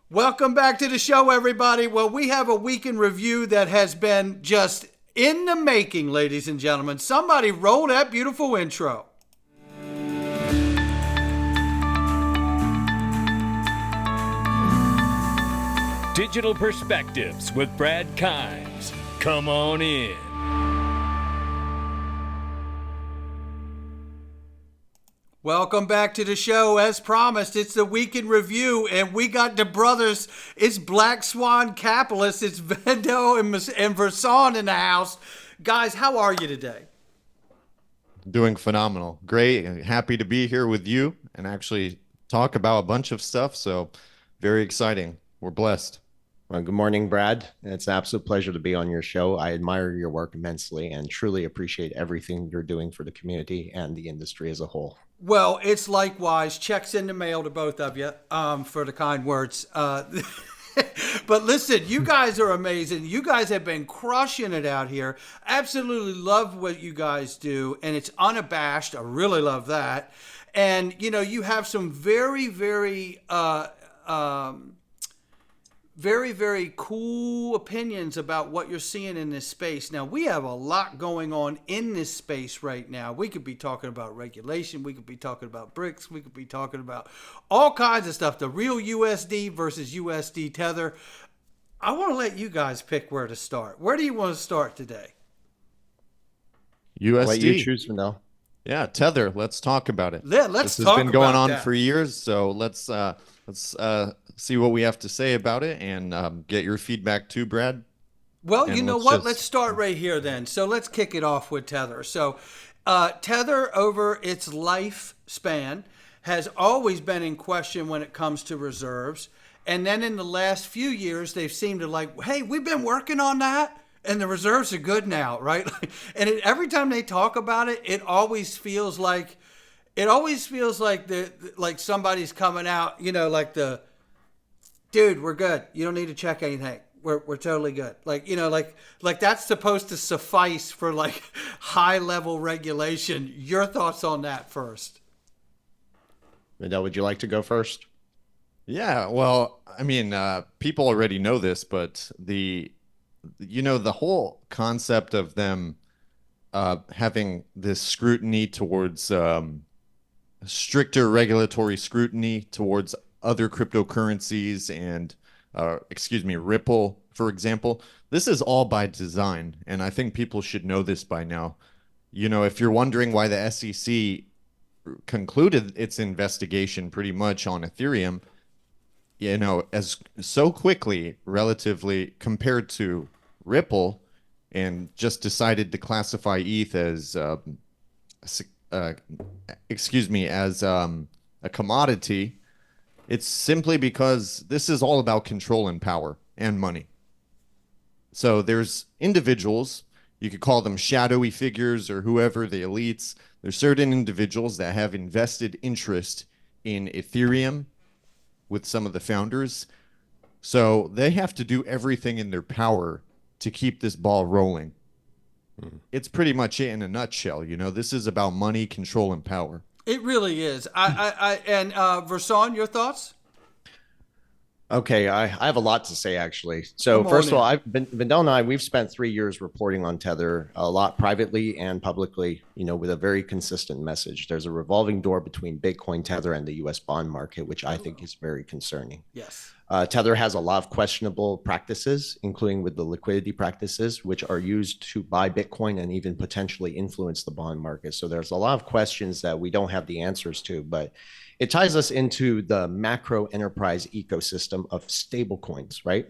Welcome back to the show, everybody. Well, we have a week in review that has been just in the making, ladies and gentlemen. Somebody roll that beautiful intro. Digital Perspectives with Brad Kimes. Come on in. Welcome back to the show. As promised, it's the week in review, and we got the brothers. It's Black Swan Capitalists. It's Vendo and Verson in the house. Guys, how are you today? Doing phenomenal. Great. Happy to be here with you and actually talk about a bunch of stuff. So very exciting. We're blessed. Well, good morning, Brad. It's an absolute pleasure to be on your show. I admire your work immensely and truly appreciate everything you're doing for the community and the industry as a whole. Well, it's likewise. Checks in the mail to both of you for the kind words. But listen, you guys are amazing. You guys have been crushing it out here. Absolutely love what you guys do, and it's unabashed. I really love that. And, you know, you have some very, very very cool opinions about what you're seeing in this space. Now, we have a lot going on in this space right now. We could be talking about regulation. We could be talking about BRICS. We could be talking about all kinds of stuff. The real USD versus USD Tether. I want to let you guys pick where to start. Where do you want to start today? USD. Let you choose from now. Yeah, Tether. Let's talk about it. Yeah, let's this talk has been going about on that. for years, so let's see what we have to say about it and get your feedback too, Brad. Well, And you know what? Let's start right here then. So let's kick it off with Tether. So Tether, over its lifespan, has always been in question when it comes to reserves. And then in the last few years, they've seemed to like, hey, we've been working on that, and the reserves are good now, right? And every time they talk about it, it always feels like like somebody's coming out, you know, like dude, we're good. You don't need to check anything. We're totally good. Like, you know, like that's supposed to suffice for like high level regulation. Your thoughts on that first? Miguel, would you like to go first? Yeah, well, I mean, people already know this, but the whole concept of them having this scrutiny towards stricter regulatory scrutiny towards other cryptocurrencies and, Ripple, for example, this is all by design. And I think people should know this by now. You know, if you're wondering why the SEC concluded its investigation pretty much on Ethereum, you know, as so quickly relatively compared to Ripple, and just decided to classify ETH as a commodity, it's simply because this is all about control and power and money. So there's individuals, you could call them shadowy figures or whoever, the elites. There's certain individuals that have invested interest in Ethereum with some of the founders. So they have to do everything in their power to keep this ball rolling. It's pretty much it in a nutshell. You know, this is about money, control, and power. It really is. And Verson, your thoughts? Okay, I have a lot to say, actually. So first of all, Vindel and I, we've spent 3 years reporting on Tether, a lot privately and publicly, you know, with a very consistent message. There's a revolving door between Bitcoin, Tether, and the U.S. bond market, which I think is very concerning. Yes. Tether has a lot of questionable practices, including with the liquidity practices, which are used to buy Bitcoin and even potentially influence the bond market. So there's a lot of questions that we don't have the answers to, but it ties us into the macro enterprise ecosystem of stablecoins, right?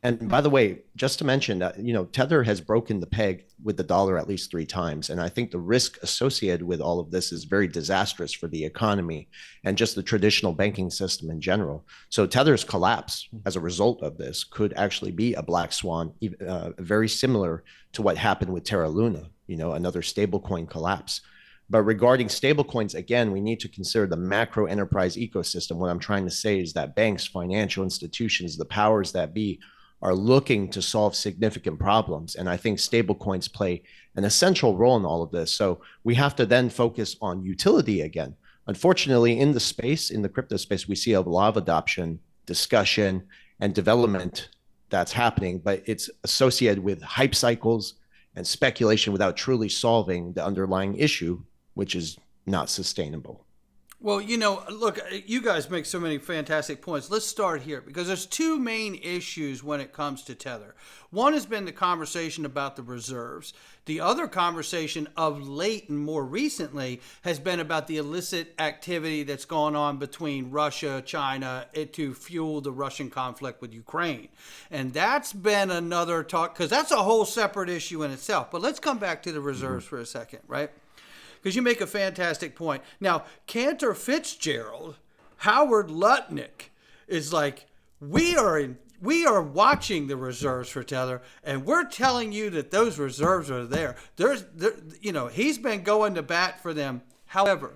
And by the way, just to mention that, you know, Tether has broken the peg with the dollar at least 3 times. And I think the risk associated with all of this is very disastrous for the economy and just the traditional banking system in general. So Tether's collapse as a result of this could actually be a black swan, very similar to what happened with Terra Luna, you know, another stablecoin collapse. But regarding stablecoins, again, we need to consider the macro enterprise ecosystem. What I'm trying to say is that banks, financial institutions, the powers that be are looking to solve significant problems. And I think stablecoins play an essential role in all of this. So we have to then focus on utility again. Unfortunately, in the space, in the crypto space, we see a lot of adoption discussion and development that's happening, but it's associated with hype cycles and speculation without truly solving the underlying issue, which is not sustainable. Well, look, you guys make so many fantastic points. Let's start here because there's two main issues when it comes to Tether. One has been the conversation about the reserves. The other conversation of late and more recently has been about the illicit activity that's gone on between Russia, China, to fuel the Russian conflict with Ukraine. And that's been another talk because that's a whole separate issue in itself. But let's come back to the reserves for a second, right? Because you make a fantastic point. Now, Cantor Fitzgerald, Howard Lutnick is like, we are watching the reserves for Tether, and we're telling you that those reserves are there. He's been going to bat for them. However,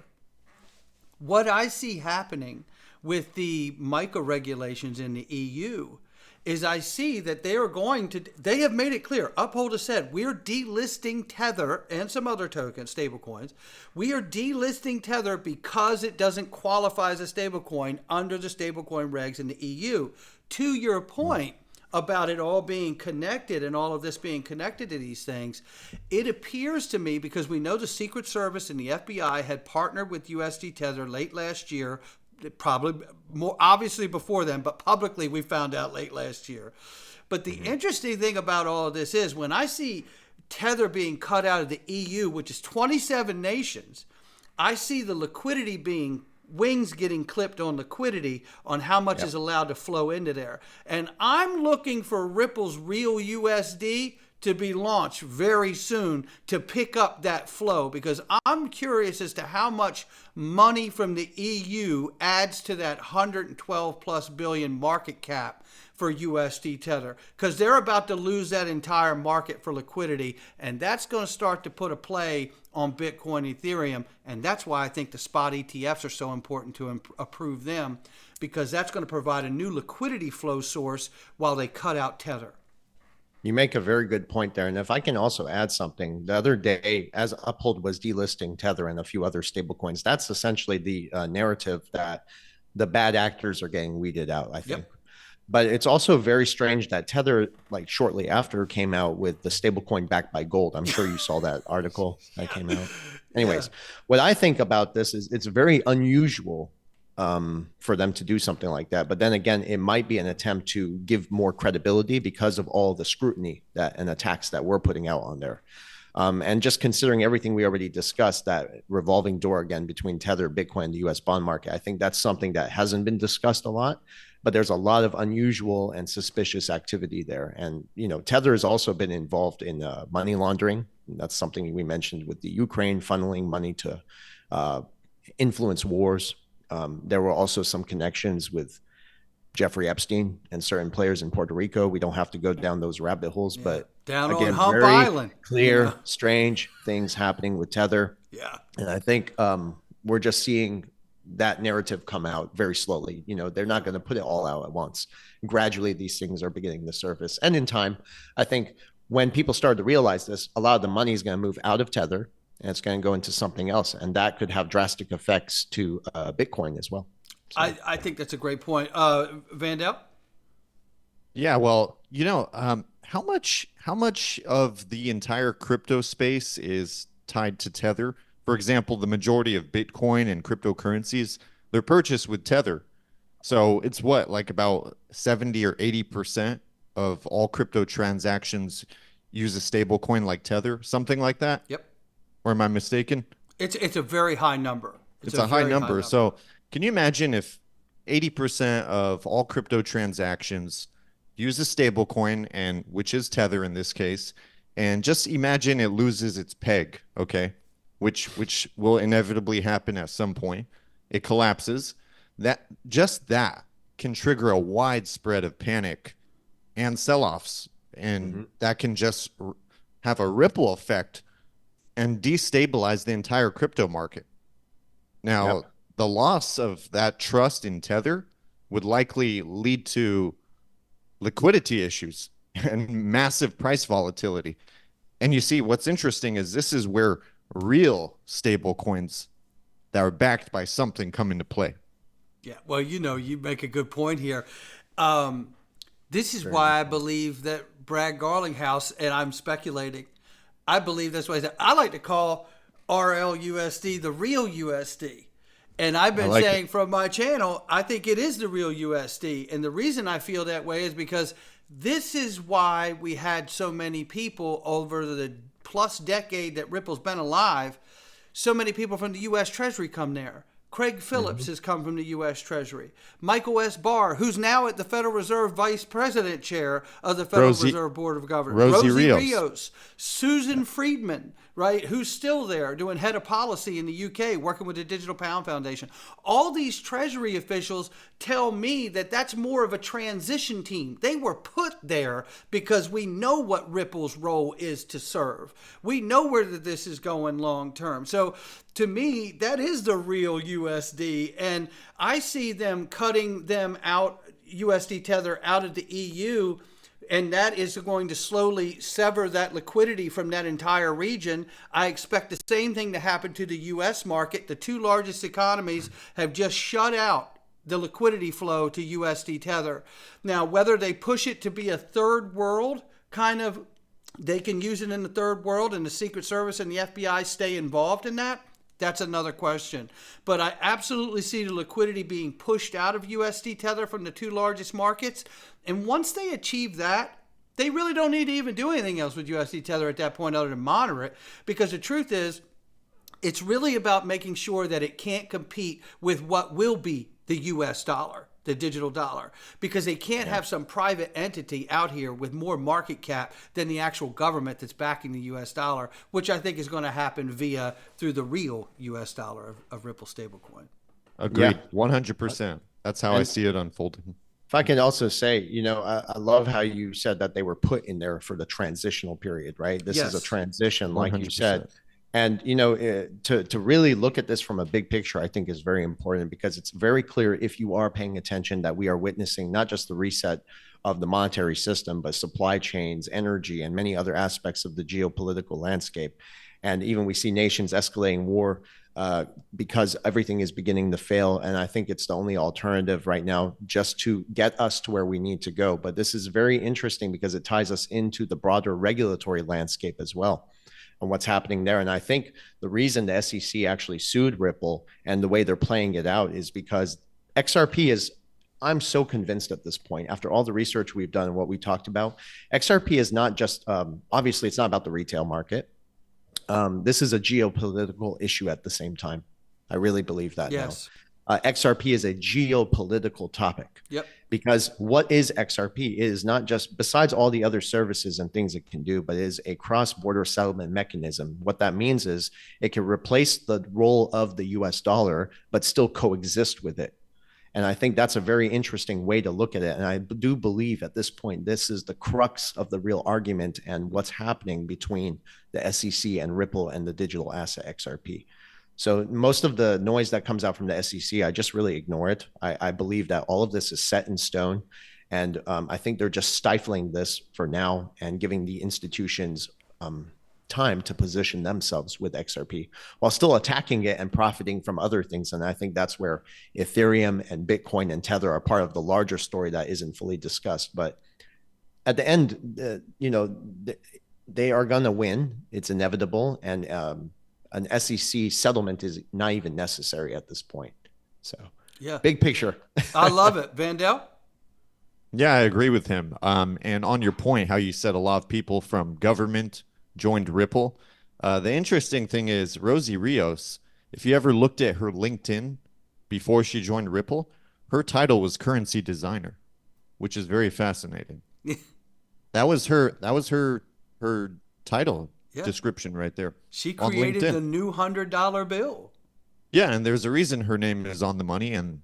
what I see happening with the MiCA regulations in the EU is I see that they have made it clear. Uphold has said, we're delisting Tether and some other tokens, stablecoins. We are delisting Tether because it doesn't qualify as a stablecoin under the stablecoin regs in the EU. To your point about it all being connected and all of this being connected to these things, it appears to me, because we know the Secret Service and the FBI had partnered with USD Tether late last year, probably more obviously before then, but publicly we found out late last year. But the interesting thing about all of this is when I see Tether being cut out of the EU, which is 27 nations, I see the liquidity being wings getting clipped on liquidity on how much is allowed to flow into there. And I'm looking for Ripple's real USD to be launched very soon to pick up that flow, because I'm curious as to how much money from the EU adds to that 112 plus billion market cap for USD Tether, because they're about to lose that entire market for liquidity, and that's going to start to put a play on Bitcoin, Ethereum, and that's why I think the spot ETFs are so important to approve them, because that's going to provide a new liquidity flow source while they cut out Tether. You make a very good point there. And if I can also add something, the other day, as Uphold was delisting Tether and a few other stablecoins, that's essentially the narrative that the bad actors are getting weeded out, I think. Yep. But it's also very strange that Tether, like shortly after, came out with the stablecoin backed by gold. I'm sure you saw that article that came out. Anyways, what I think about this is it's very unusual for them to do something like that. But then again, it might be an attempt to give more credibility because of all the scrutiny and attacks that we're putting out on there. And just considering everything we already discussed, that revolving door again between Tether, Bitcoin, and the US bond market, I think that's something that hasn't been discussed a lot, but there's a lot of unusual and suspicious activity there. And, Tether has also been involved in money laundering. That's something we mentioned with the Ukraine funneling money to influence wars. There were also some connections with Jeffrey Epstein and certain players in Puerto Rico. We don't have to go down those rabbit holes, but down again, on Hump very Island, clear, strange things happening with Tether. Yeah. And I think we're just seeing that narrative come out very slowly. They're not going to put it all out at once. Gradually, these things are beginning to surface. And in time, I think when people start to realize this, a lot of the money is going to move out of Tether, and it's going to go into something else. And that could have drastic effects to Bitcoin as well. So. I think that's a great point. Vandell? Yeah, well, how much of the entire crypto space is tied to Tether? For example, the majority of Bitcoin and cryptocurrencies, they're purchased with Tether. So it's like about 70 or 80% of all crypto transactions use a stable coin like Tether, something like that? Yep. Or am I mistaken? It's a very high number. It's a high number. So can you imagine if 80% of all crypto transactions use a stable coin, and which is Tether in this case, and just imagine it loses its peg, okay? Which will inevitably happen at some point. It collapses. That can trigger a wide spread of panic and sell-offs, and that can just have a ripple effect and destabilize the entire crypto market. Now, the loss of that trust in Tether would likely lead to liquidity issues and massive price volatility. And you see, what's interesting is this is where real stable coins that are backed by something come into play. Yeah, well, you make a good point here. This is why I believe that Brad Garlinghouse, and I'm speculating, I believe that's why I like to call RLUSD the real USD. And I've been saying from my channel, I think it is the real USD. And the reason I feel that way is because this is why we had so many people over the plus decade that Ripple's been alive. So many people from the U.S. Treasury come there. Craig Phillips has come from the U.S. Treasury. Michael S. Barr, who's now at the Federal Reserve Vice President Chair of the Federal Reserve Board of Governors. Rosie Rios. Susan Friedman, right, who's still there doing head of policy in the UK, working with the Digital Pound Foundation. All these Treasury officials tell me that that's more of a transition team. They were put there because we know what Ripple's role is to serve. We know where this is going long term. So to me, that is the real USD. And I see them cutting them out, USD Tether, out of the EU. And that is going to slowly sever that liquidity from that entire region. I expect the same thing to happen to the U.S. market. The two largest economies have just shut out the liquidity flow to USD Tether. Now, whether they push it to be a third world kind of, they can use it in the third world and the Secret Service and the FBI stay involved in that, that's another question. But I absolutely see the liquidity being pushed out of USD Tether from the two largest markets. And once they achieve that, they really don't need to even do anything else with USD Tether at that point other than monitor it. Because the truth is, it's really about making sure that it can't compete with what will be the US dollar, the digital dollar, because they can't have some private entity out here with more market cap than the actual government that's backing the US dollar, which I think is going to happen through the real US dollar of Ripple stablecoin. Agreed. 100%. That's how I see it unfolding. If I can also say, I love how you said that they were put in there for the transitional period, right? This is a transition, like 100%. You said. And, to really look at this from a big picture, I think is very important, because it's very clear, if you are paying attention, that we are witnessing not just the reset of the monetary system, but supply chains, energy, and many other aspects of the geopolitical landscape. And even we see nations escalating war because everything is beginning to fail. And I think it's the only alternative right now just to get us to where we need to go. But this is very interesting because it ties us into the broader regulatory landscape as well, and what's happening there. And I think the reason the SEC actually sued Ripple and the way they're playing it out is because XRP is, I'm so convinced at this point, after all the research we've done and what we talked about, XRP is not just, obviously it's not about the retail market. This is a geopolitical issue at the same time. I really believe that now. XRP is a geopolitical topic. Yep. Because what is XRP? It is not just, besides all the other services and things it can do, but it is a cross-border settlement mechanism. What that means is it can replace the role of the US dollar, but still coexist with it. And I think that's a very interesting way to look at it. And I do believe at this point, this is the crux of the real argument and what's happening between the SEC and Ripple and the digital asset XRP. So most of the noise that comes out from the SEC, I just really ignore it. I believe that all of this is set in stone. And I think they're just stifling this for now and giving the institutions time to position themselves with XRP while still attacking it and profiting from other things. And I think that's where Ethereum and Bitcoin and Tether are part of the larger story that isn't fully discussed. But at the end, they are going to win. It's inevitable. And an SEC settlement is not even necessary at this point. So yeah, big picture. I love it. Vandell? Yeah, I agree with him. And on your point, how you said a lot of people from government joined Ripple. The interesting thing is Rosie Rios, if you ever looked at her LinkedIn before she joined Ripple, her title was currency designer, which is very fascinating. That was her title description right there. She created the new $100 bill. Yeah, and there's a reason her name is on the money, and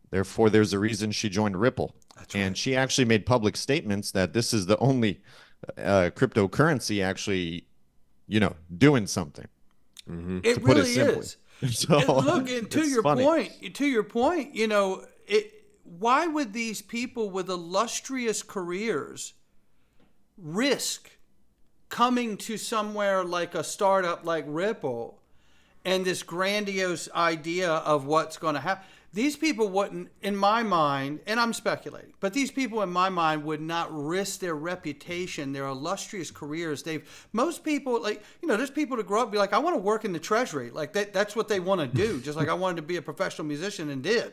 therefore there's a reason she joined Ripple. That's right. And she actually made public statements that this is the only cryptocurrency actually, doing something. Mm-hmm. It really is. So, look, and to your point, why would these people with illustrious careers risk coming to somewhere like a startup like Ripple and this grandiose idea of what's going to happen? these people wouldn't, in my mind, and I'm speculating, but these people in my mind would not risk their reputation, their illustrious careers. Most people, like, there's people that grow up and be like, I want to work in the treasury. Like that's what they want to do. Just like I wanted to be a professional musician and did,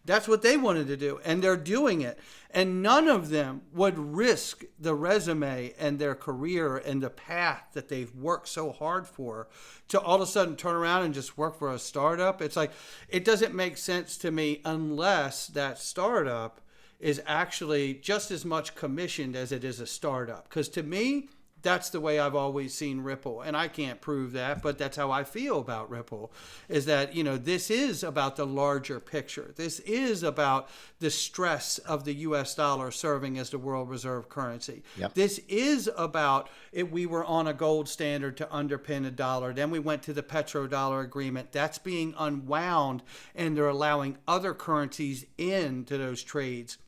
that's what they wanted to do. And they're doing it. And none of them would risk the resume and their career and the path that they've worked so hard for to all of a sudden turn around and just work for a startup. It's like, it doesn't make sense to me unless that startup is actually just as much commissioned as it is a startup. Because to me, that's the way I've always seen Ripple. And I can't prove that, but that's how I feel about Ripple, is that, this is about the larger picture. This is about the stress of the US dollar serving as the world reserve currency. Yep. This is about we were on a gold standard to underpin a dollar. Then we went to the Petrodollar agreement. That's being unwound, and they're allowing other currencies into those trades.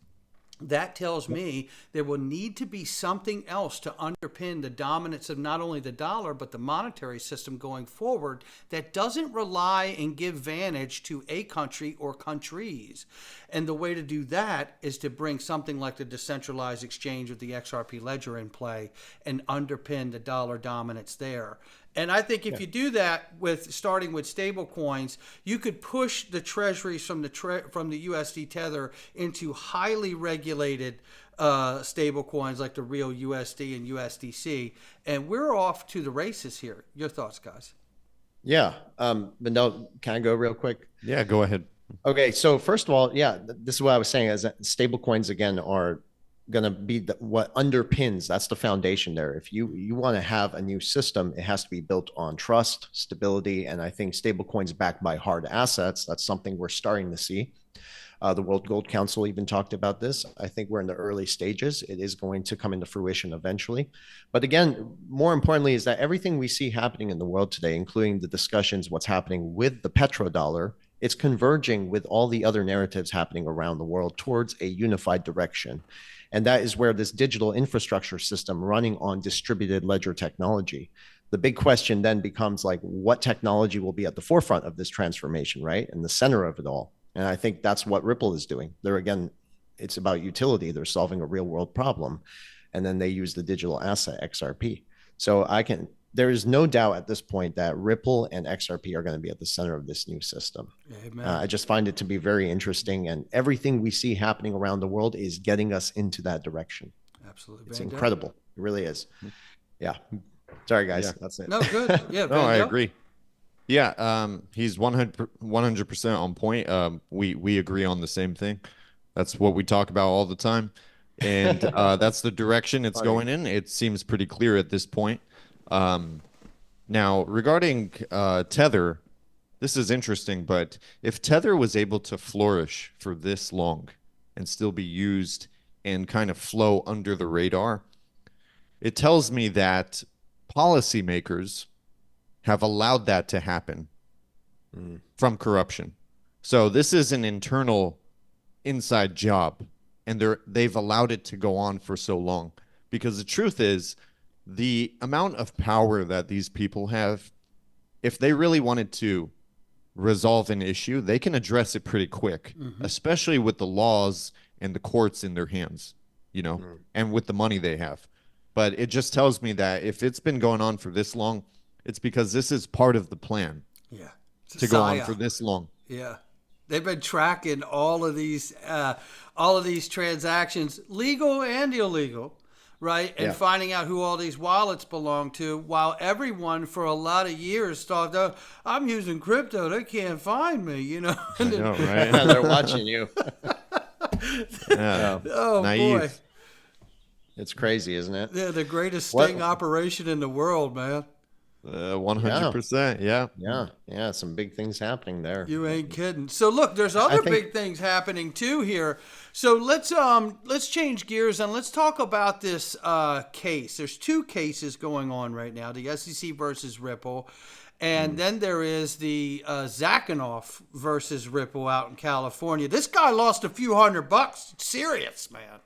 That tells me there will need to be something else to underpin the dominance of not only the dollar, but the monetary system going forward that doesn't rely and give advantage to a country or countries. And the way to do that is to bring something like the decentralized exchange with the XRP ledger in play and underpin the dollar dominance there. And I think if you do that starting with stable coins, you could push the treasuries from the USD Tether into highly regulated stable coins like the real USD and USDC. And we're off to the races here. Your thoughts, guys? Yeah. But no, can I go real quick? Yeah, go ahead. Okay. So first of all, this is what I was saying, is that stable coins again are going to be what underpins, that's the foundation there. If you want to have a new system, it has to be built on trust, stability, and I think stable coins backed by hard assets. That's something we're starting to see. The World Gold Council even talked about this. I think we're in the early stages. It is going to come into fruition eventually. But again, more importantly, is that everything we see happening in the world today, including the discussions, what's happening with the petrodollar, it's converging with all the other narratives happening around the world towards a unified direction. And that is where this digital infrastructure system running on distributed ledger technology, the big question then becomes like, what technology will be at the forefront of this transformation, right? In the center of it all. And I think that's what Ripple is doing. Again, it's about utility. They're solving a real world problem. And then they use the digital asset XRP. So there is no doubt at this point that Ripple and XRP are going to be at the center of this new system. I just find it to be very interesting, and everything we see happening around the world is getting us into that direction. Absolutely. It's incredible. It really is. Yeah. Sorry, guys. Yeah. That's it. No, good. Yeah. No, I agree. Yeah. He's 100% on point. We agree on the same thing. That's what we talk about all the time. And that's the direction it's going in. It seems pretty clear at this point. Now, regarding Tether, this is interesting, but if Tether was able to flourish for this long and still be used and kind of flow under the radar, it tells me that policymakers have allowed that to happen from corruption. So this is an internal inside job, and they've allowed it to go on for so long, because the truth is, the amount of power that these people have, if they really wanted to resolve an issue, they can address it pretty quick, especially with the laws and the courts in their hands, and with the money they have. But it just tells me that if it's been going on for this long, it's because this is part of the plan. Yeah. To go on for this long. Yeah. They've been tracking all of these transactions, legal and illegal, right? And finding out who all these wallets belong to, while everyone for a lot of years thought, oh, I'm using crypto, they can't find me, I know, right? They're watching you. Oh, naive. boy. It's crazy, isn't it? They're the greatest sting operation in the world, man. 100%. Yeah. Some big things happening there. You ain't kidding. So look, there's other big things happening too here. So let's change gears and let's talk about this case. There's two cases going on right now: the SEC versus Ripple, and then there is the Zakanoff versus Ripple out in California. This guy lost a few $100. It's serious, man.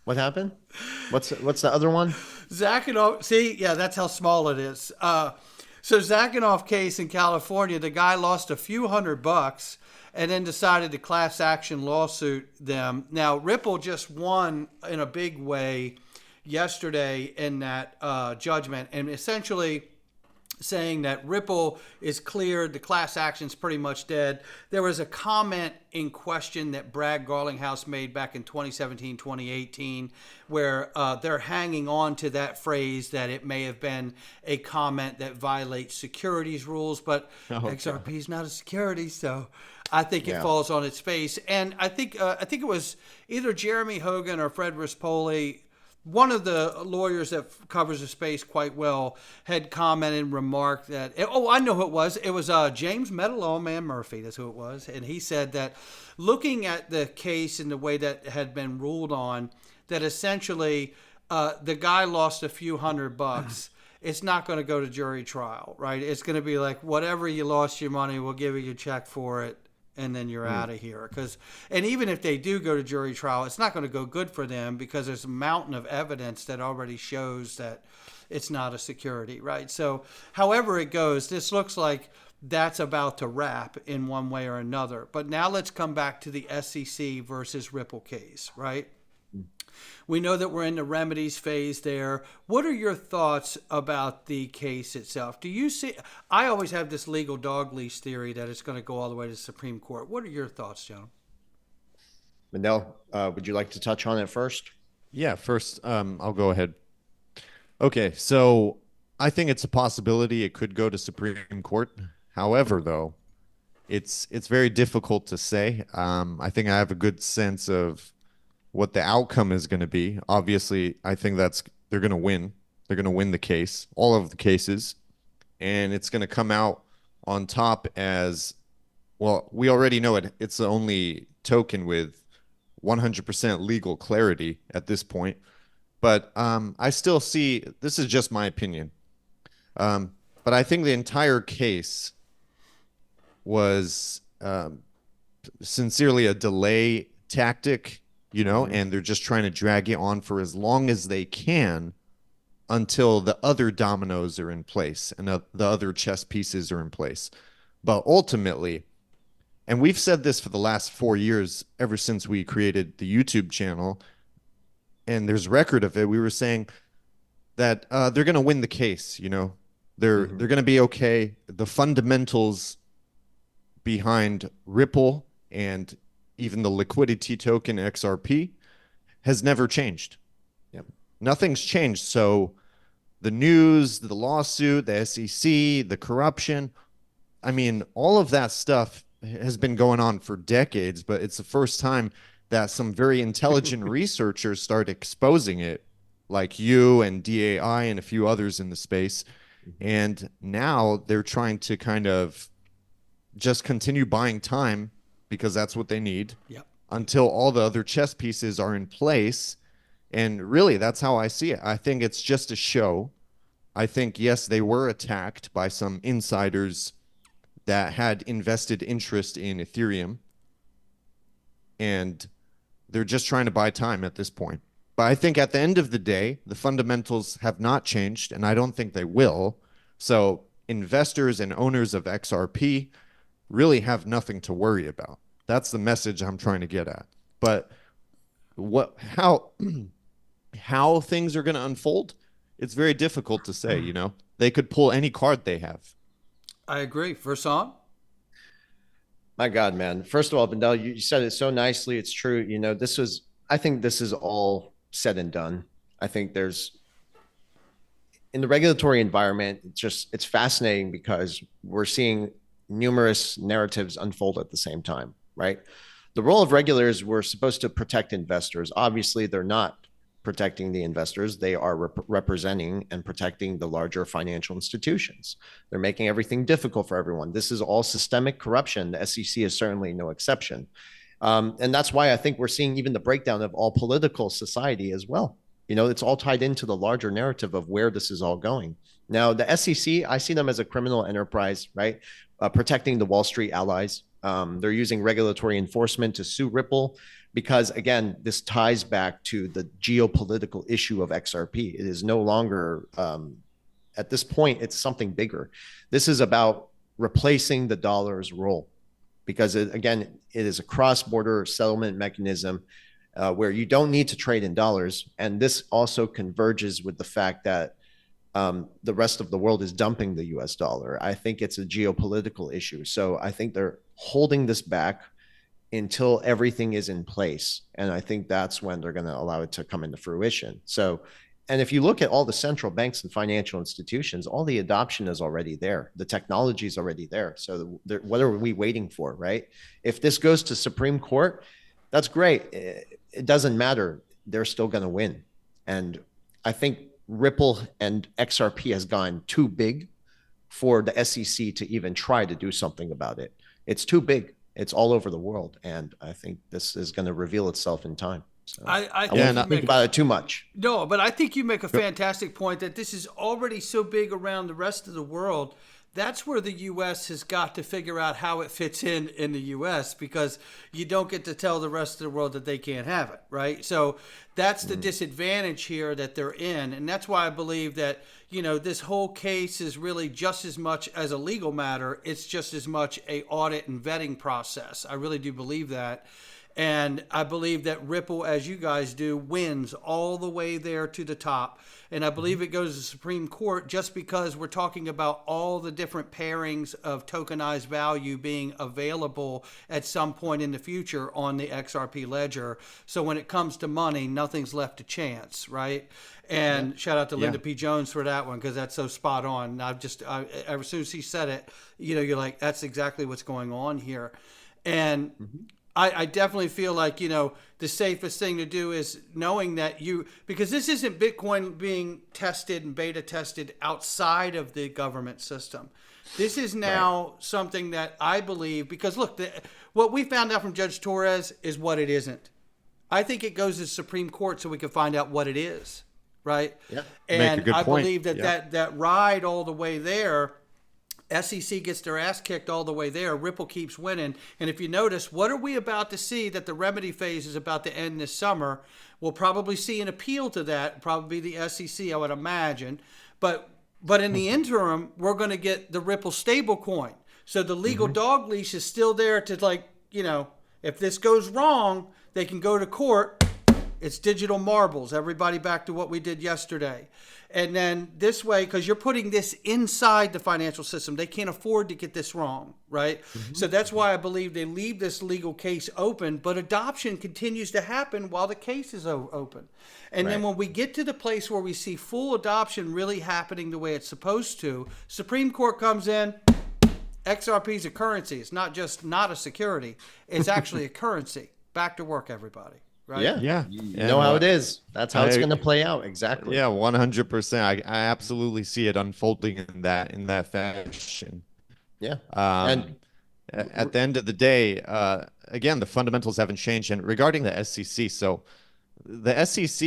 What happened? What's the other one? Zakanoff. See, yeah, that's how small it is. So Zakanoff case in California, the guy lost a few $100 and then decided to class action lawsuit them. Now Ripple just won in a big way yesterday in that judgment, and essentially saying that Ripple is cleared, the class action's pretty much dead. There was a comment in question that Brad Garlinghouse made back in 2017, 2018, where they're hanging on to that phrase that it may have been a comment that violates securities rules, but XRP is not a security, so I think it falls on its face. And I think it was either Jeremy Hogan or Fred Rispoli, one of the lawyers that covers the space quite well, had commented and remarked that, I know who it was. It was James Metallo Man Murphy, that's who it was. And he said that looking at the case and the way that had been ruled on, that essentially the guy lost a few $100. It's not going to go to jury trial, right? It's going to be like, whatever you lost your money, we'll give you your check for it, and then you're out of here. And even if they do go to jury trial, it's not going to go good for them because there's a mountain of evidence that already shows that it's not a security, right? So however it goes, this looks like that's about to wrap in one way or another. But now let's come back to the SEC versus Ripple case, right? We know that we're in the remedies phase there. What are your thoughts about the case itself? Do you see, I always have this legal dog leash theory that it's going to go all the way to the Supreme Court. What are your thoughts, John? Mandel, would you like to touch on it first? Yeah, first, I'll go ahead. Okay, so I think it's a possibility it could go to Supreme Court. However, though, it's very difficult to say. I think I have a good sense of what the outcome is going to be. Obviously, I think they're going to win. They're going to win the case, all of the cases, and it's going to come out on top as, well, we already know it. It's the only token with 100% legal clarity at this point. But I still see, this is just my opinion, but I think the entire case was sincerely a delay tactic, and they're just trying to drag it on for as long as they can until the other dominoes are in place and the other chess pieces are in place. But ultimately, and we've said this for the last 4 years, ever since we created the YouTube channel, and there's record of it, we were saying that they're going to win the case, they're going to be okay. The fundamentals behind Ripple and even the liquidity token XRP has never changed. Yep. Nothing's changed. So the news, the lawsuit, the SEC, the corruption, I mean, all of that stuff has been going on for decades, but it's the first time that some very intelligent researchers start exposing it, like you and DAI and a few others in the space. And now they're trying to kind of just continue buying time, because that's what they need, until all the other chess pieces are in place. And really, that's how I see it. I think it's just a show. I think, yes, they were attacked by some insiders that had invested interest in Ethereum, and they're just trying to buy time at this point. But I think at the end of the day, the fundamentals have not changed, and I don't think they will. So investors and owners of XRP really have nothing to worry about. That's the message I'm trying to get at. But how things are going to unfold, it's very difficult to say, They could pull any card they have. I agree. Versant? My God, man. First of all, Bendel, you said it so nicely. It's true. I think this is all said and done. I think in the regulatory environment, it's fascinating because we're seeing numerous narratives unfold at the same time, right? The role of regulators were supposed to protect investors. Obviously, they're not protecting the investors. They are representing and protecting the larger financial institutions. They're making everything difficult for everyone. This is all systemic corruption. The SEC is certainly no exception. And that's why I think we're seeing even the breakdown of all political society as well. It's all tied into the larger narrative of where this is all going. Now, the SEC, I see them as a criminal enterprise, right? Protecting the Wall Street allies. They're using regulatory enforcement to sue Ripple because, again, this ties back to the geopolitical issue of XRP. It is no longer at this point, it's something bigger. This is about replacing the dollar's role, because again, it is a cross-border settlement mechanism where you don't need to trade in dollars. And this also converges with the fact that the rest of the world is dumping the US dollar. I think it's a geopolitical issue. So I think they're holding this back until everything is in place. And I think that's when they're going to allow it to come into fruition. So, and if you look at all the central banks and financial institutions, all the adoption is already there. The technology is already there. So what are we waiting for, right? If this goes to Supreme Court, that's great. It doesn't matter. They're still going to win. And I think Ripple and XRP has gone too big for the SEC to even try to do something about it. It's too big. It's all over the world. And I think this is going to reveal itself in time. So I won't think about it too much. No, but I think you make a fantastic point that this is already so big around the rest of the world. That's where the U.S. has got to figure out how it fits in the U.S., because you don't get to tell the rest of the world that they can't have it, right? So that's the disadvantage here that they're in. And that's why I believe that, this whole case is really just as much as a legal matter. It's just as much a audit and vetting process. I really do believe that. And I believe that Ripple, as you guys do, wins all the way there to the top. And I believe it goes to the Supreme Court just because we're talking about all the different pairings of tokenized value being available at some point in the future on the XRP ledger. So when it comes to money, nothing's left to chance, right? And shout out to Linda P. Jones for that one, because that's so spot on. Ever since he said it, you're like, that's exactly what's going on here. And I definitely feel like, the safest thing to do is knowing that because this isn't Bitcoin being tested and beta tested outside of the government system. This is now something that I believe, because look, what we found out from Judge Torres is what it isn't. I think it goes to the Supreme Court so we can find out what it is, right? Yeah. And I believe that ride all the way there, SEC gets their ass kicked all the way there. Ripple keeps winning. And if you notice, what are we about to see that the remedy phase is about to end this summer? We'll probably see an appeal to that, probably the SEC, I would imagine. But in the interim, we're going to get the Ripple stablecoin. So the legal dog leash is still there to, if this goes wrong, they can go to court. It's digital marbles. Everybody back to what we did yesterday. And then this way, because you're putting this inside the financial system, they can't afford to get this wrong, right? So that's why I believe they leave this legal case open, but adoption continues to happen while the case is open. And then when we get to the place where we see full adoption really happening the way it's supposed to, Supreme Court comes in, XRP is a currency. It's not just not a security. It's actually a currency. Back to work, everybody. Right? Yeah. You know how it is. That's how it's going to play out. Exactly. Yeah, 100%. I absolutely see it unfolding in that fashion. Yeah. And at the end of the day, again, the fundamentals haven't changed. And regarding the SEC, so the SEC,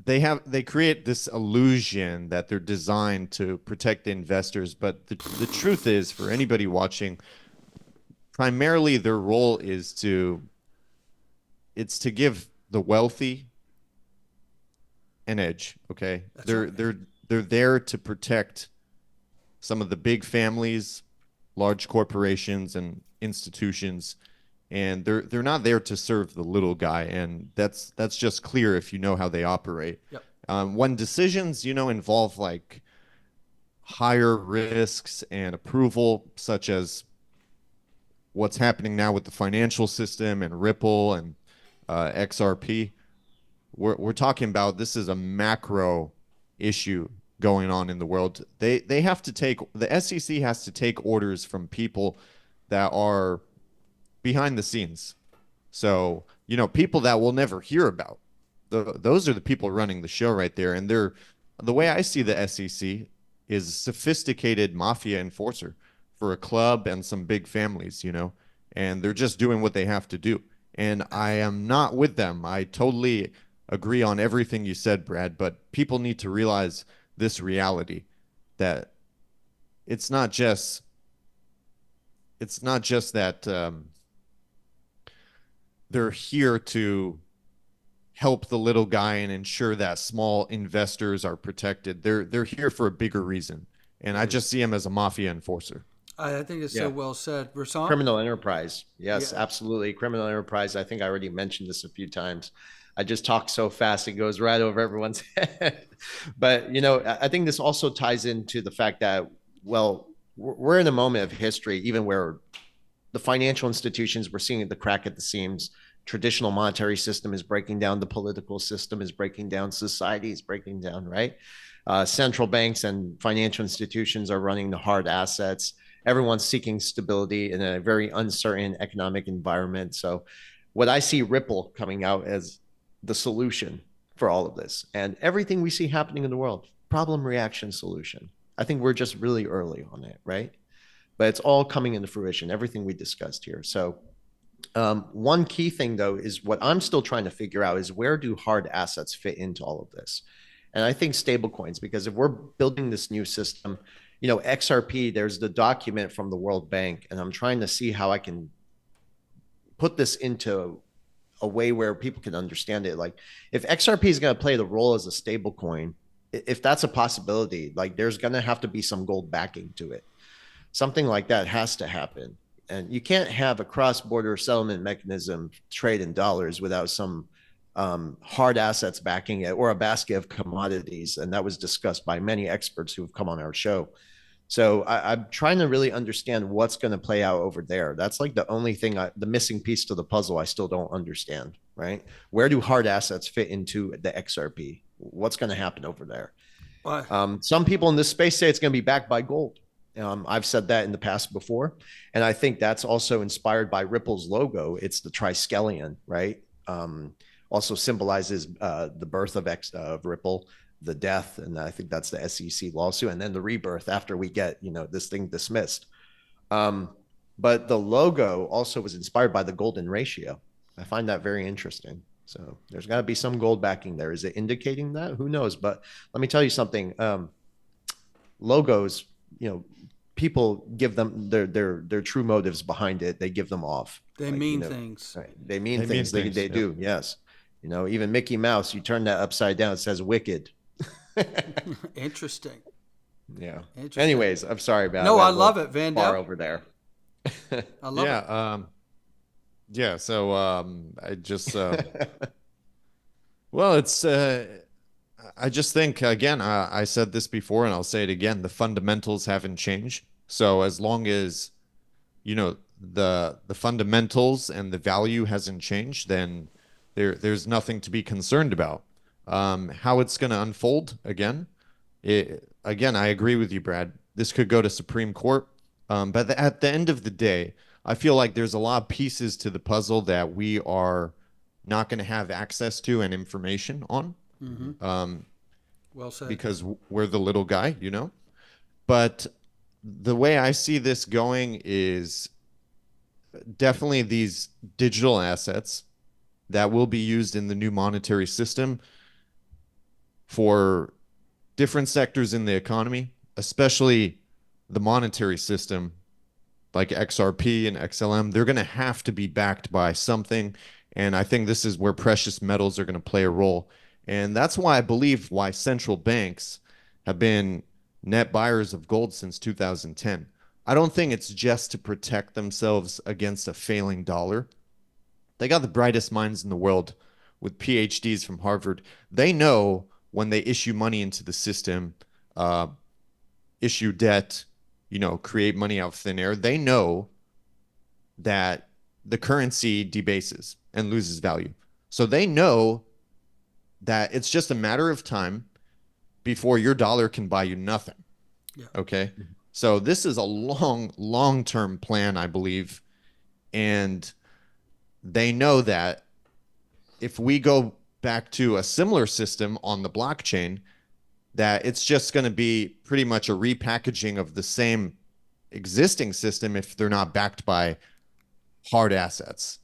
they create this illusion that they're designed to protect the investors, but the truth is, for anybody watching, primarily their role is to give the wealthy an edge. Okay, they're there to protect some of the big families, large corporations, and institutions, and they're not there to serve the little guy. And that's just clear if you know how they operate. Yep. When decisions involve like higher risks and approval, such as what's happening now with the financial system and Ripple and XRP, we're talking about, this is a macro issue going on in the world. They have to the SEC has to take orders from people that are behind the scenes. So, people that we'll never hear about. Those are the people running the show right there. And the way I see the SEC is a sophisticated mafia enforcer for a club and some big families, and they're just doing what they have to do. And I am not with them. I totally agree on everything you said, Brad, but people need to realize this reality, that it's not just that they're here to help the little guy and ensure that small investors are protected. They're here for a bigger reason. And I just see him as a mafia enforcer. I think it's Yeah. so well said. Rasan? Criminal enterprise. Yes, Yeah. absolutely. Criminal enterprise. I think I already mentioned this a few times. I just talk so fast, it goes right over everyone's head. But, I think this also ties into the fact that, well, we're in a moment of history, even where the financial institutions, we're seeing the crack at the seams. Traditional monetary system is breaking down. The political system is breaking down. Society is breaking down, right? Central banks and financial institutions are running the hard assets. Everyone's seeking stability in a very uncertain economic environment. So what I see Ripple coming out as the solution for all of this, and everything we see happening in the world, problem, reaction, solution. I think we're just really early on it, right? But it's all coming into fruition, everything we discussed here. So one key thing, though, is what I'm still trying to figure out is where do hard assets fit into all of this? And I think stablecoins, because if we're building this new system, XRP, there's the document from the World Bank, and I'm trying to see how I can put this into a way where people can understand it. Like, if XRP is going to play the role as a stablecoin, if that's a possibility, like, there's going to have to be some gold backing to it. Something like that has to happen. And you can't have a cross-border settlement mechanism trade in dollars without some hard assets backing it, or a basket of commodities. And that was discussed by many experts who have come on our show. So I'm trying to really understand what's going to play out over there. That's like the only thing, the missing piece to the puzzle I still don't understand, right? Where do hard assets fit into the XRP? What's going to happen over there? Some people in this space say it's going to be backed by gold. I've said that in the past before. And I think that's also inspired by Ripple's logo. It's the triskelion, right? Also symbolizes the birth of Ripple, the death, and I think that's the SEC lawsuit, and then the rebirth after we get this thing dismissed. But the logo also was inspired by the golden ratio. I find that very interesting. So there's got to be some gold backing there. Is it indicating that? Who knows? But let me tell you something. Logos, people give them their true motives behind it. They give them off. They mean things. Right. They mean things. They do. Yes. Even Mickey Mouse, you turn that upside down, it says wicked. Interesting. Yeah. Interesting. Anyways, I'm sorry about No, I love it, Van far Dell. over there. I love it. Yeah. So I just well, it's I just think, again, I said this before and I'll say it again, the fundamentals haven't changed. So as long as the fundamentals and the value hasn't changed, then there's nothing to be concerned about. How it's going to unfold, again, I agree with you, Brad. This could go to Supreme Court. But at the end of the day, I feel like there's a lot of pieces to the puzzle that we are not going to have access to and information on. Well said. Because we're the little guy, But the way I see this going is definitely these digital assets that will be used in the new monetary system for different sectors in the economy, especially the monetary system like XRP and XLM. They're going to have to be backed by something. And I think this is where precious metals are going to play a role. And that's why I believe why central banks have been net buyers of gold since 2010. I don't think it's just to protect themselves against a failing dollar. They got the brightest minds in the world with PhDs from Harvard. They know when they issue money into the system, issue debt, create money out of thin air. They know that the currency debases and loses value. So they know that it's just a matter of time before your dollar can buy you nothing. Yeah. Okay. So this is a long-term plan, I believe. And they know that if we go back to a similar system on the blockchain, that it's just going to be pretty much a repackaging of the same existing system if they're not backed by hard assets.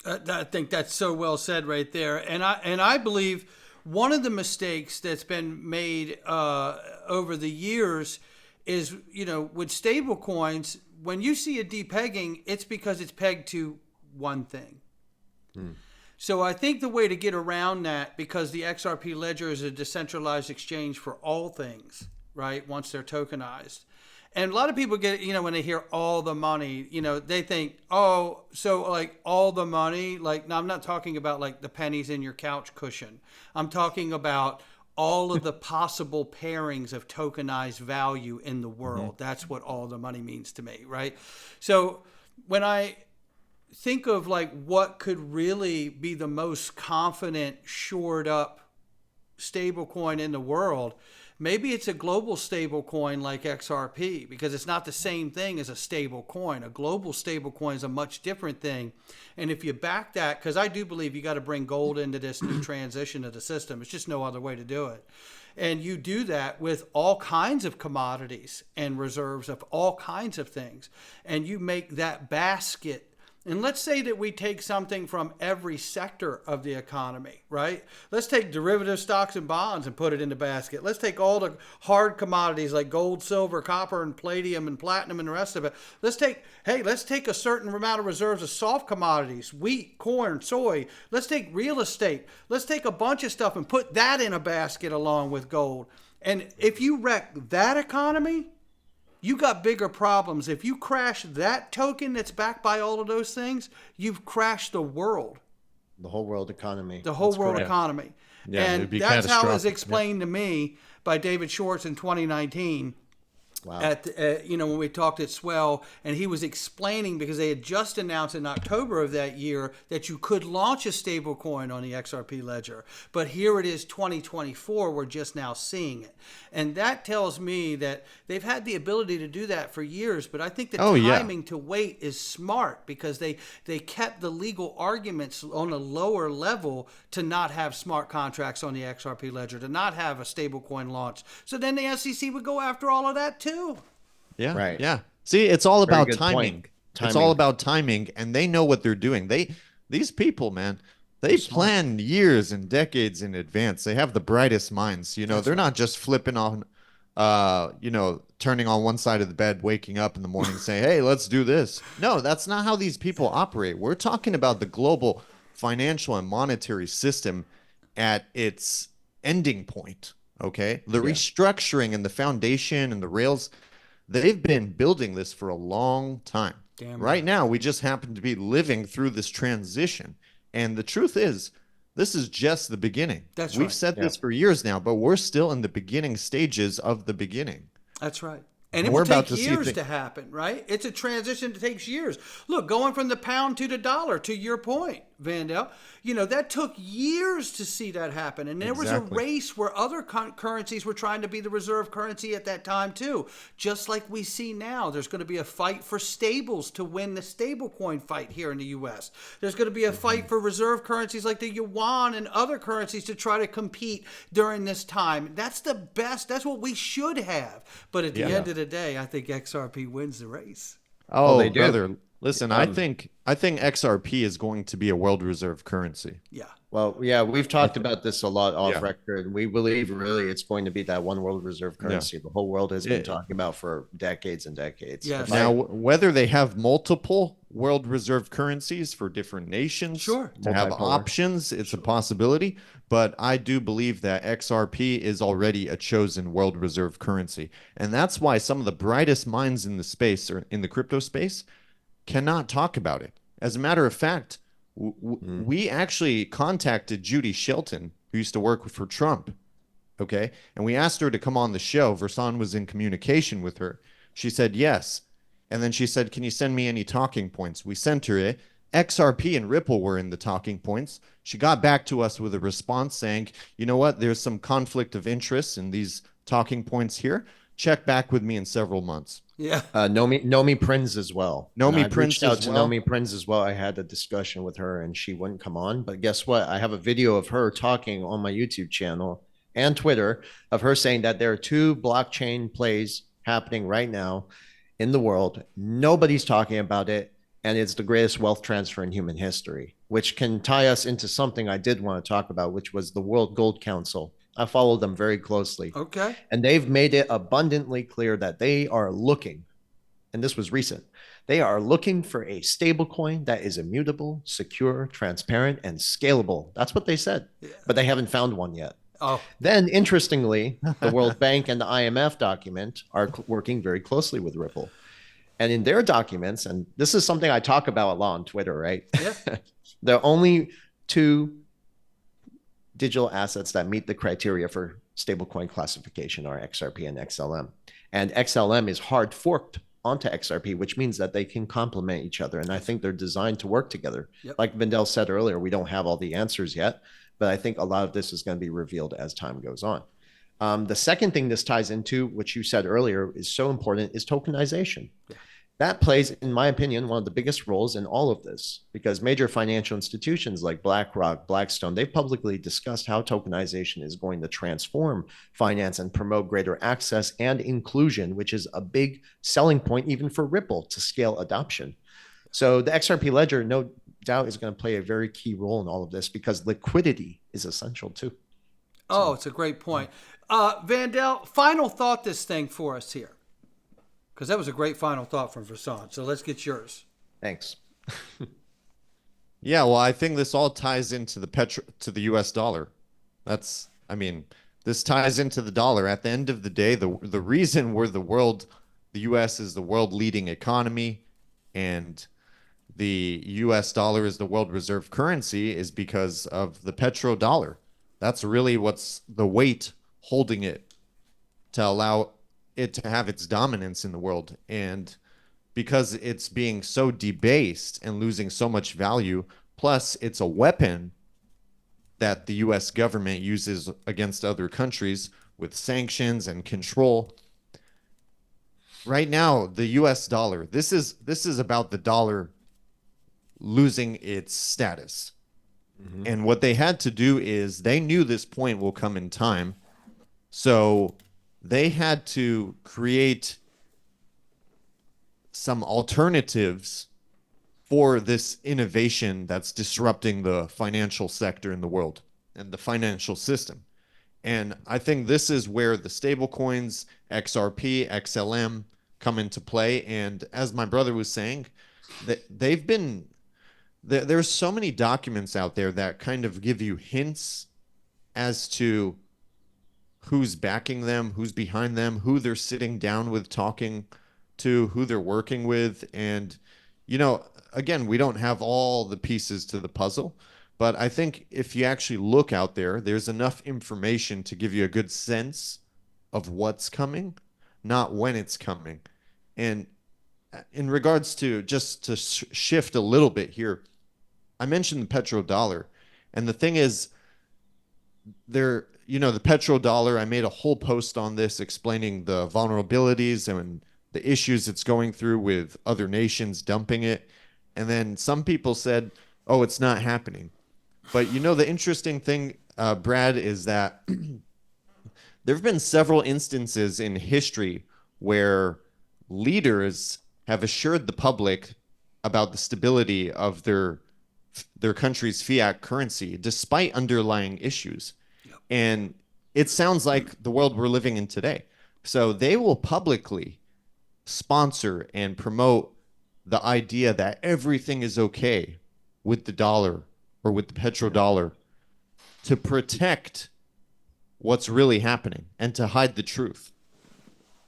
I think that's so well said right there. And I believe one of the mistakes that's been made over the years is, with stable coins, when you see a depegging, it's because it's pegged to one thing. So I think the way to get around that, because the XRP ledger is a decentralized exchange for all things, right? Once they're tokenized. And a lot of people get, when they hear all the money, they think, oh, so like all the money, like, no, I'm not talking about like the pennies in your couch cushion. I'm talking about all of the possible pairings of tokenized value in the world. That's what all the money means to me, right? So when I think of like what could really be the most confident, shored up stable coin in the world, maybe it's a global stable coin like XRP, because it's not the same thing as a stable coin. A global stable coin is a much different thing. And if you back that, because I do believe you got to bring gold into this new transition of the system. It's just no other way to do it. And you do that with all kinds of commodities and reserves of all kinds of things. And you make that basket. And let's say that we take something from every sector of the economy, right? Let's take derivative stocks and bonds and put it in the basket. Let's take all the hard commodities like gold, silver, copper, and palladium and platinum and the rest of it. Let's take a certain amount of reserves of soft commodities, wheat, corn, soy. Let's take real estate. Let's take a bunch of stuff and put that in a basket along with gold. And if you wreck that economy, you got bigger problems. If you crash that token that's backed by all of those things, you've crashed the world. The whole world economy. The whole world economy. Yeah, and it'd be that's how it was catastrophic. explained to me by David Schwartz in 2019. Wow. When we talked at Swell, and he was explaining, because they had just announced in October of that year that you could launch a stable coin on the XRP ledger. But here it is 2024, we're just now seeing it. And that tells me that they've had the ability to do that for years, but I think the timing to wait is smart, because they kept the legal arguments on a lower level to not have smart contracts on the XRP ledger, to not have a stable coin launch. So then the SEC would go after all of that too. Yeah. Right. Yeah. See, it's all Very about good timing. point. It's all about timing, and they know what they're doing. These people, man, they plan years and decades in advance. They have the brightest minds. They're not just flipping on, turning on one side of the bed, waking up in the morning saying, hey, let's do this. No, that's not how these people operate. We're talking about the global financial and monetary system at its ending point. Okay. The restructuring and the foundation and the rails, they've been building this for a long time. Right now, we just happen to be living through this transition. And the truth is, this is just the beginning. We've said this for years now, but we're still in the beginning stages of the beginning. That's right. And it will take years to happen, right? It's a transition that takes years. Look, going from the pound to the dollar, to your point, Vandell, that took years to see that happen. And there was a race where other currencies were trying to be the reserve currency at that time too. Just like we see now, there's going to be a fight for stables to win the stable coin fight here in the U.S. There's going to be a fight for reserve currencies like the yuan and other currencies to try to compete during this time. That's the best. That's what we should have. But at the end of the day, I think XRP wins the race. Oh, they do. Brother, listen, I think XRP is going to be a world reserve currency. Yeah. Well, yeah, we've talked about this a lot off record. We believe really it's going to be that one world reserve currency the whole world has been talking about for decades and decades. Yes. Now, whether they have multiple world reserve currencies for different nations to have options, it's a possibility. But I do believe that XRP is already a chosen world reserve currency. And that's why some of the brightest minds in the space, or in the crypto space, cannot talk about it. As a matter of fact, we actually contacted Judy Shelton, who used to work for Trump. Okay. And we asked her to come on the show. Versan was in communication with her. She said yes. And then she said, can you send me any talking points? We sent her it. XRP and Ripple were in the talking points. She got back to us with a response saying, you know what? There's some conflict of interest in these talking points here. Check back with me in several months. Yeah. Nomi Prinz as well. Nomi Prinz out to Nomi Prinz as well. I had a discussion with her and she wouldn't come on. But guess what? I have a video of her talking on my YouTube channel and Twitter of her saying that there are two blockchain plays happening right now in the world. Nobody's talking about it. And it's the greatest wealth transfer in human history, which can tie us into something I did want to talk about, which was the World Gold Council. I follow them very closely. Okay. And they've made it abundantly clear that they are looking and this was recent, they are looking for a stablecoin that is immutable, secure, transparent, and scalable. That's what they said, but they haven't found one yet. Oh, Then, interestingly, the World Bank and the IMF document are working very closely with Ripple. And in their documents, and this is something I talk about a lot on Twitter, right? yeah. There are only two digital assets that meet the criteria for stablecoin classification are XRP and XLM. And XLM is hard forked onto XRP, which means that they can complement each other. And I think they're designed to work together. Yep. Like Vendel said earlier, we don't have all the answers yet, but I think a lot of this is going to be revealed as time goes on. The second thing this ties into, which you said earlier is so important, is tokenization. Yeah. That plays, in my opinion, one of the biggest roles in all of this, because major financial institutions like BlackRock, Blackstone, they've publicly discussed how tokenization is going to transform finance and promote greater access and inclusion, which is a big selling point even for Ripple to scale adoption. So the XRP ledger, no doubt, is going to play a very key role in all of this because liquidity is essential too. Oh, it's a great point. Vandell, final thought this thing for us here. Because that was a great final thought from Vasant. So let's get yours. Thanks. Yeah, well, I think this all ties into the US dollar. This ties into the dollar. At the end of the day, the reason we're the US is the world leading economy, and the US dollar is the world reserve currency is because of the petrodollar. That's really what's the weight holding it to allow it to have its dominance in the world. And because it's being so debased and losing so much value, plus it's a weapon that the US government uses against other countries with sanctions and control. Right now, the US dollar, this is about the dollar losing its status. Mm-hmm. And what they had to do is they knew this point will come in time. So they had to create some alternatives for this innovation that's disrupting the financial sector in the world and the financial system. And I think this is where the stable coins, XRP, XLM come into play. And as my brother was saying, there's so many documents out there that kind of give you hints as to who's backing them, who's behind them, who they're sitting down with talking to, who they're working with. And, again, we don't have all the pieces to the puzzle, but I think if you actually look out there, there's enough information to give you a good sense of what's coming, not when it's coming. And in regards to, just to shift a little bit here, I mentioned the petrodollar, and the thing is, the petrodollar, I made a whole post on this explaining the vulnerabilities and the issues it's going through with other nations dumping it. And then some people said, oh, it's not happening. But the interesting thing, Brad, is that there have been several instances in history where leaders have assured the public about the stability of their country's fiat currency despite underlying issues. And it sounds like the world we're living in today. So they will publicly sponsor and promote the idea that everything is okay with the dollar or with the petrodollar to protect what's really happening and to hide the truth.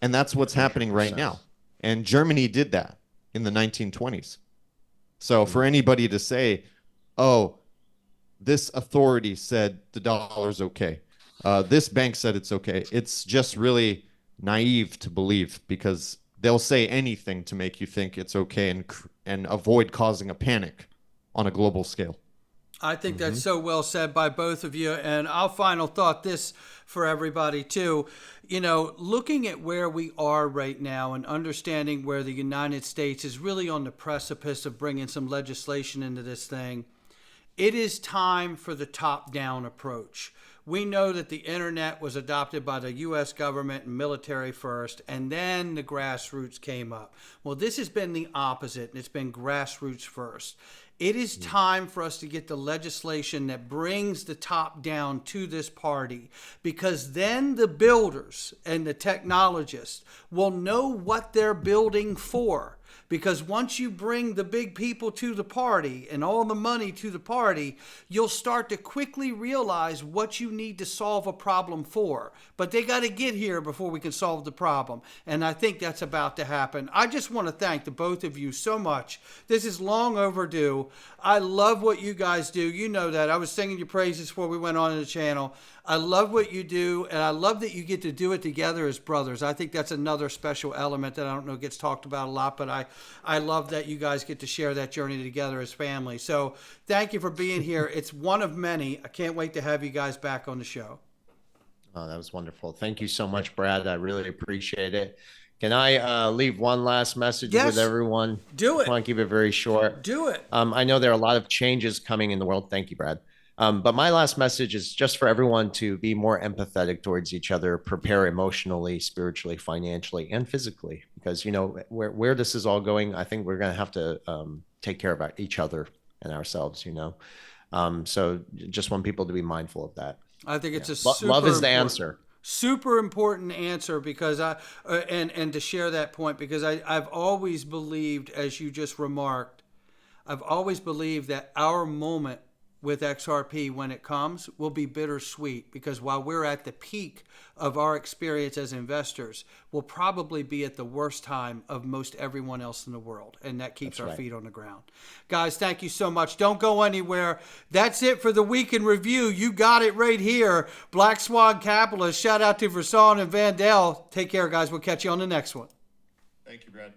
And that's what's happening right now. And Germany did that in the 1920s. So for anybody to say, oh, this authority said the dollar's okay, this bank said it's okay, it's just really naive to believe, because they'll say anything to make you think it's okay and avoid causing a panic on a global scale. I think that's so well said by both of you. And I'll final thought this for everybody too. Looking at where we are right now and understanding where the United States is really on the precipice of bringing some legislation into this thing, it is time for the top-down approach. We know that the internet was adopted by the U.S. government and military first, and then the grassroots came up. Well, this has been the opposite, and it's been grassroots first. It is time for us to get the legislation that brings the top down to this party, because then the builders and the technologists will know what they're building for. Because once you bring the big people to the party and all the money to the party, you'll start to quickly realize what you need to solve a problem for. But they got to get here before we can solve the problem. And I think that's about to happen. I just want to thank the both of you so much. This is long overdue. I love what you guys do. You know that. I was singing your praises before we went on the channel. I love what you do, and I love that you get to do it together as brothers. I think that's another special element that I don't know gets talked about a lot, but I love that you guys get to share that journey together as family. So thank you for being here. It's one of many. I can't wait to have you guys back on the show. Oh, that was wonderful. Thank you so much, Brad. I really appreciate it. Can I leave one last message with everyone? Do it. I want to keep it very short. Do it. I know there are a lot of changes coming in the world. Thank you, Brad. But my last message is just for everyone to be more empathetic towards each other, prepare emotionally, spiritually, financially, and physically, because, you know, where this is all going, I think we're going to have to take care of each other and ourselves, you know. So just want people to be mindful of that. I think it's love is the answer. Super important answer, because and to share that point, because I've always believed, as you just remarked, I've always believed that our moment with XRP, when it comes, will be bittersweet, because while we're at the peak of our experience as investors, we'll probably be at the worst time of most everyone else in the world, and that keeps our feet on the ground. Guys, thank you so much. Don't go anywhere. That's it for the Week in Review. You got it right here. Black Swan Capitalist. Shout out to Verson and Vandell. Take care, guys. We'll catch you on the next one. Thank you, Brad.